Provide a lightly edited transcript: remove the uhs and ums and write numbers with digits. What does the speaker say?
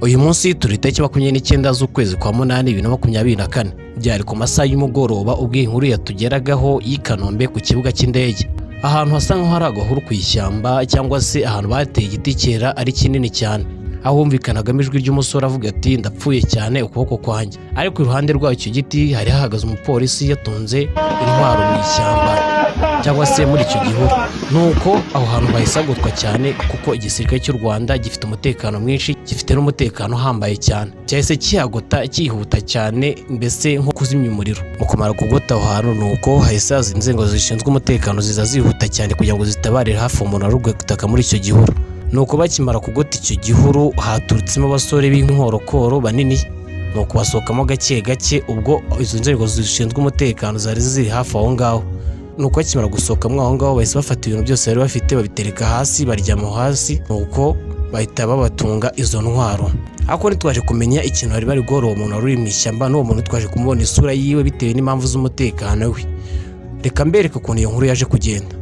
Uyu munsi turi itariki 29 z'ukwezi kwa 8 2024 byari ku masaha y'umugoroba ubwo inkuru yatugeragaho y'Ikanombe ku kibuga cy'indege, ahantu hasa nkaho hari agahuru ku ishyamba cyangwa se ahantu bateye igiti kera ari kinini cyane, aho humvikanaga ijwi ry'umusore avuga ati ndapfuye cyane ukuboko kwanjye, ariko iruhande rw'icyo giti hari hahagaze umupolisi yatunze intwaro mu ishyamba cyangwa se muri icyo gihuru. Nuko aho hantu bahisagutwa cyane kuko igisirikare cy'u Rwanda gifite umutekano mwinshi, gifite n'umutekano hambaye cyane, cyahise kihagota cyihuta cyane mbese nko kuzimya umuriro. Mu kumara kugota aho hantu nuko hahise haza inzego zishinzwe umutekano ziza zihuta cyane kugira ngo zitabarire hafi umuntu ari gutaka muri icyo gihuru. Nuko bakimara kugota icyo gihuru haturutsemo abasore b'inkorokoro banini, nuko basohokamo gake gake ubwo izo nzego zishinzwe umutekano zari ziri hafi aho ngaho. Nuko bakimara gusohokamo aho ngaho bahise bafata ibintu byose bari bafite babitereka hasi, baryama hasi, nuko bahita babatunga izo ntwaro. Ariko ntitwaje kumenya ikintu bari bari guhora uwo muntu wari uri mu ishyamba, n'uwo muntu twaje kumubona isura yiwe bitewe n'impamvu z'umutekano we. Reka mbereke ukuntu iyo nkuru yaje kugenda.